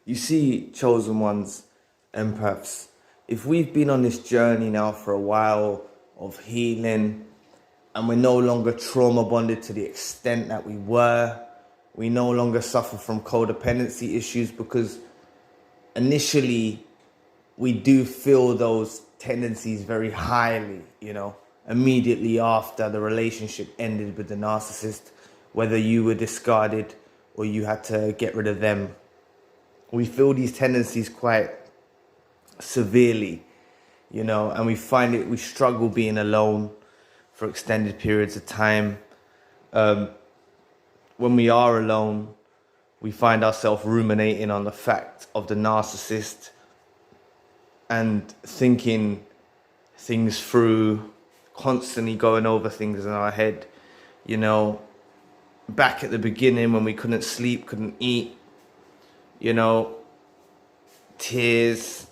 You see, chosen ones, empaths, if we've been on this journey now for a while of healing and we're no longer trauma bonded to the extent that we were, we no longer suffer from codependency issues, because initially we do feel those tendencies very highly, immediately after the relationship ended with the narcissist, whether you were discarded or you had to get rid of them. We feel these tendencies quite severely, and we struggle being alone for extended periods of time. When we are alone, we find ourselves ruminating on the fact of the narcissist and thinking things through, constantly going over things in our head. Back at the beginning when we couldn't sleep, couldn't eat, tears,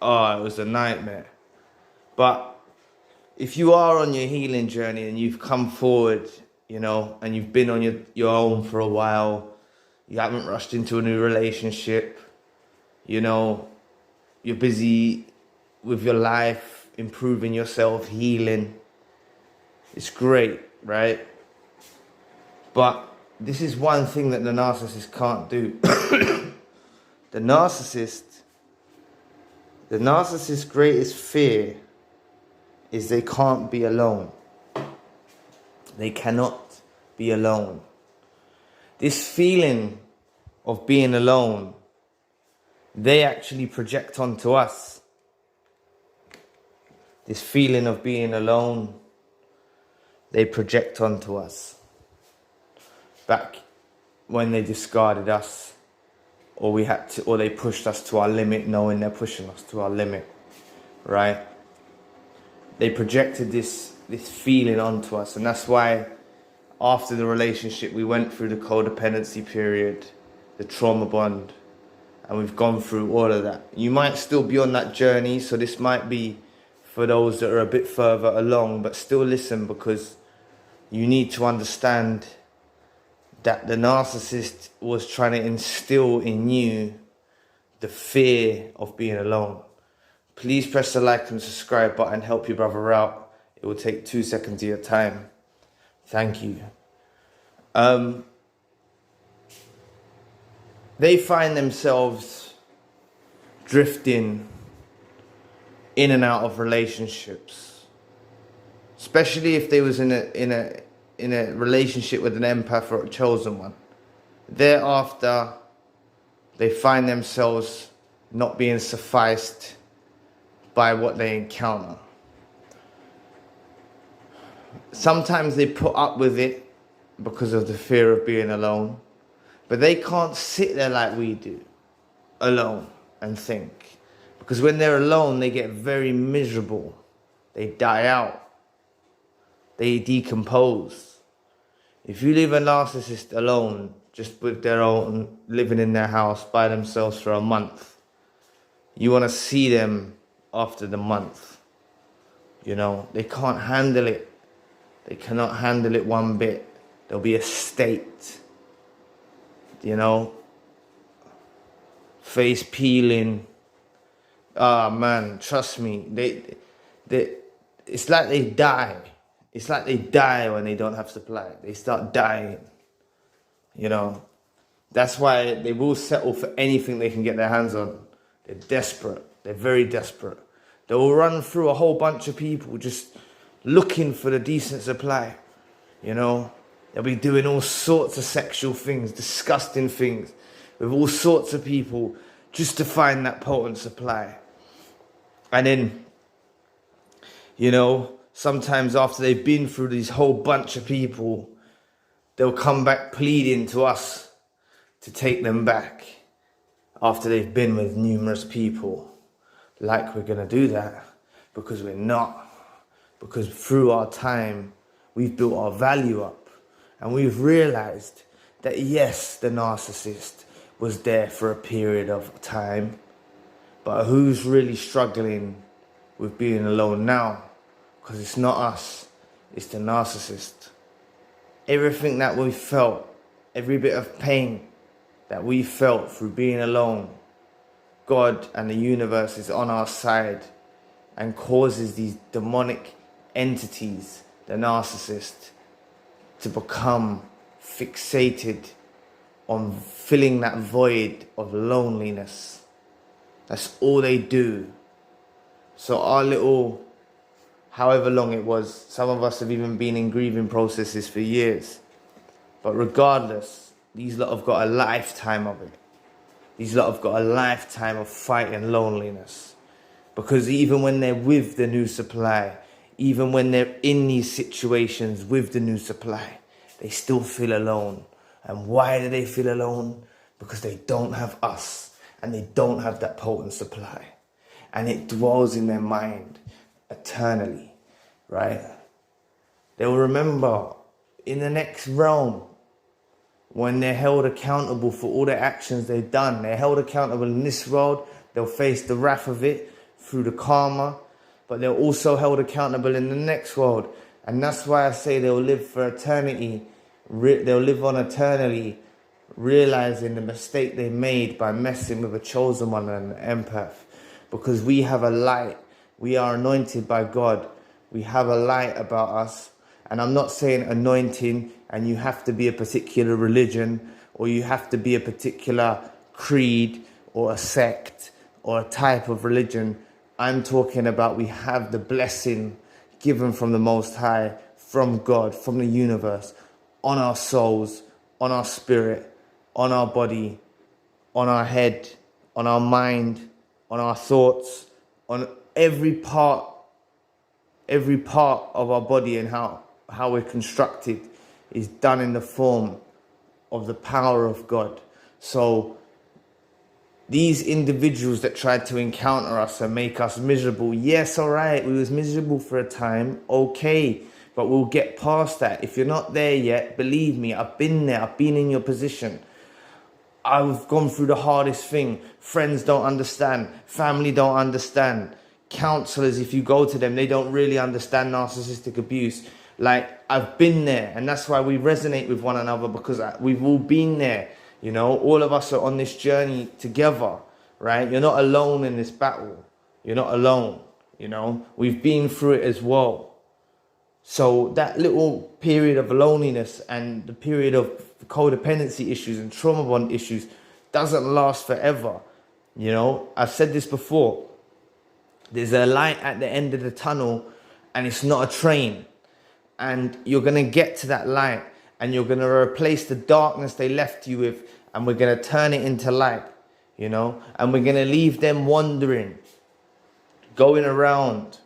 it was a nightmare. But if you are on your healing journey and you've come forward, and you've been on your own for a while, you haven't rushed into a new relationship, you're busy with your life, improving yourself, healing, it's great, right? But this is one thing that the narcissist can't do. The narcissist's greatest fear is they can't be alone. They cannot be alone. This feeling of being alone, they actually project onto us. This feeling of being alone, they project onto us. Back when they discarded us, or they pushed us to our limit, knowing they're pushing us to our limit, right? They projected this feeling onto us, and that's why after the relationship we went through the codependency period, the trauma bond, and we've gone through all of that. You might still be on that journey, so this might be for those that are a bit further along, but still listen, because you need to understand that the narcissist was trying to instill in you the fear of being alone. Please press the like and subscribe button, help your brother out. It will take 2 seconds of your time. Thank you. They find themselves drifting in and out of relationships, especially if they was in a relationship with an empath or a chosen one. Thereafter, they find themselves not being sufficed by what they encounter. Sometimes they put up with it because of the fear of being alone, but they can't sit there like we do, alone, and think. Because when they're alone, they get very miserable. They die out. They decompose. If you leave a narcissist alone, just with their own, living in their house by themselves for a month, you want to see them after the month. They can't handle it. They cannot handle it one bit. There'll be a state, face peeling. Man, trust me, it's like they die. It's like they die when they don't have supply. They start dying, That's why they will settle for anything they can get their hands on. They're desperate. They're very desperate. They will run through a whole bunch of people just looking for the decent supply, They'll be doing all sorts of sexual things, disgusting things, with all sorts of people just to find that potent supply. And then, sometimes after they've been through these whole bunch of people, they'll come back pleading to us to take them back after they've been with numerous people. Like we're going to do that, because we're not. Because through our time, we've built our value up, and we've realized that yes, the narcissist was there for a period of time, but who's really struggling with being alone now? Because it's not us, it's the narcissist. Everything that we felt, every bit of pain that we felt through being alone, God and the universe is on our side and causes these demonic entities, the narcissist, to become fixated on filling that void of loneliness. That's all they do. So our little, however long it was, some of us have even been in grieving processes for years. But regardless, these lot have got a lifetime of it. These lot have got a lifetime of fighting loneliness. Because even when they're with the new supply, even when they're in these situations with the new supply, they still feel alone. And why do they feel alone? Because they don't have us, and they don't have that potent supply. And it dwells in their mind eternally, right? They will remember in the next realm, when they're held accountable for all the actions they've done. They're held accountable in this world. They'll face the wrath of it through the karma, but they're also held accountable in the next world. And that's why I say they'll live for eternity. They'll live on eternally, realizing the mistake they made by messing with a chosen one and an empath. Because we have a light. We are anointed by God. We have a light about us. And I'm not saying anointing and you have to be a particular religion, or you have to be a particular creed or a sect or a type of religion. I'm talking about we have the blessing given from the Most High, from God, from the universe, on our souls, on our spirit, on our body, on our head, on our mind, on our thoughts, on every part of our body, and how we're constructed is done in the form of the power of God. So these individuals that tried to encounter us and make us miserable, yes, all right, we was miserable for a time, okay, but we'll get past that. If you're not there yet, believe me, I've been there, I've been in your position. I've gone through the hardest thing. Friends don't understand, family don't understand, counselors, if you go to them, they don't really understand narcissistic abuse. Like, I've been there, and that's why we resonate with one another, because we've all been there. You know, all of us are on this journey together, right? You're not alone in this battle. You're not alone, you know. We've been through it as well. So that little period of loneliness and the period of codependency issues and trauma bond issues doesn't last forever. You know, I've said this before. There's a light at the end of the tunnel, and it's not a train. And you're going to get to that light, and you're going to replace the darkness they left you with, and we're going to turn it into light, you know, and we're going to leave them wandering, going around,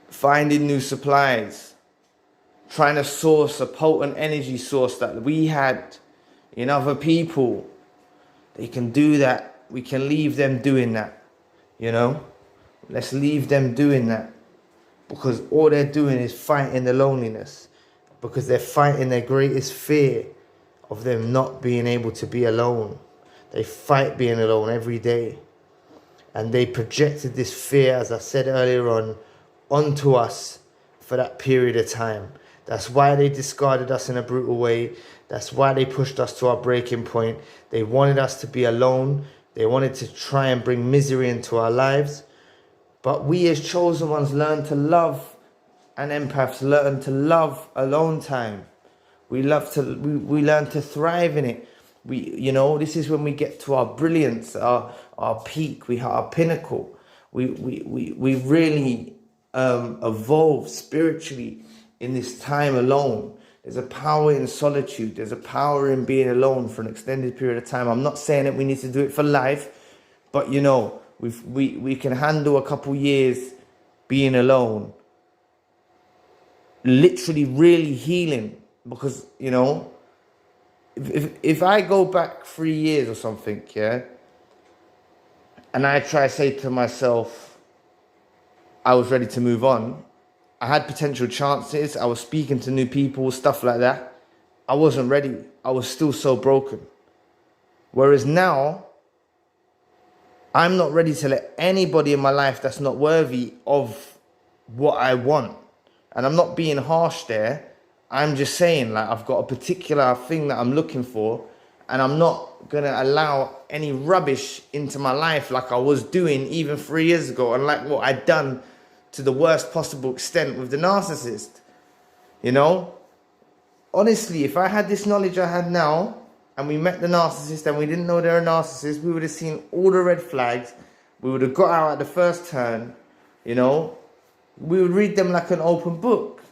finding new supplies, trying to source a potent energy source that we had in other people. They can do that. We can leave them doing that, you know. Let's leave them doing that, because all they're doing is fighting the loneliness, because they're fighting their greatest fear of them not being able to be alone. They fight being alone every day. And they projected this fear, as I said earlier on, onto us for that period of time. That's why they discarded us in a brutal way. That's why they pushed us to our breaking point. They wanted us to be alone. They wanted to try and bring misery into our lives. But we as chosen ones learn to love, and empaths learn to love alone time. We learn to thrive in it. You know, this is when we get to our brilliance, our peak, our pinnacle. We really evolve spiritually in this time alone. There's a power in solitude. There's a power in being alone for an extended period of time. I'm not saying that we need to do it for life, but you know, we can handle a couple years being alone, literally really healing. Because, you know, if I go back 3 years or something, yeah, and I try to say to myself I was ready to move on, I had potential chances, I was speaking to new people, stuff like that, I wasn't ready. I was still so broken. Whereas now, I'm not ready to let anybody in my life that's not worthy of what I want. And I'm not being harsh there. I'm just saying, like, I've got a particular thing that I'm looking for, And I'm not going to allow any rubbish into my life like I was doing even 3 years ago, and like what I'd done to the worst possible extent with the narcissist. You know? Honestly, if I had this knowledge I had now, and we met the narcissist and we didn't know they're a narcissist, we would have seen all the red flags. We would have got out at the first turn, you know? We would read them like an open book.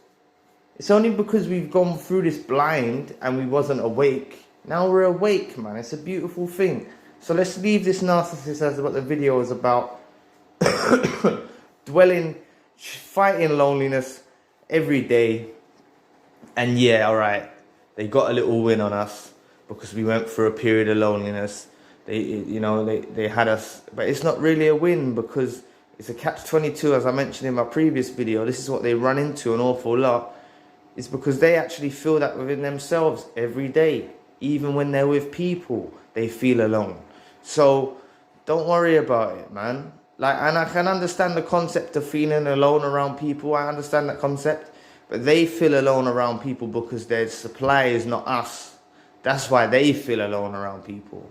It's only because we've gone through this blind and we wasn't awake. Now we're awake, man. It's a beautiful thing. So let's leave this narcissist as what the video is about. Fighting loneliness every day. And yeah, all right, they got a little win on us because we went through a period of loneliness. They had us, but it's not really a win because it's a catch-22, as I mentioned in my previous video. This is what they run into an awful lot. It's because they actually feel that within themselves every day. Even when they're with people, they feel alone. So don't worry about it, man. And I can understand the concept of feeling alone around people. I understand that concept. But they feel alone around people because their supply is not us. That's why they feel alone around people.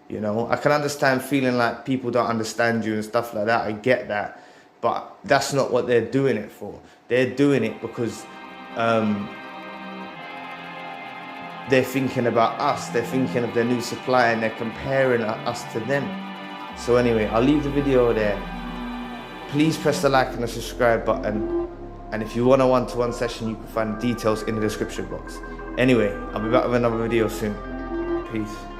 You know, I can understand feeling like people don't understand you and stuff like that. I get that. But that's not what they're doing it for. They're doing it because they're thinking about us. They're thinking of their new supply and they're comparing us to them. So anyway, I'll leave the video there. Please press the like and the subscribe button. And if you want a one-to-one session, you can find details in the description box. Anyway, I'll be back with another video soon. Peace.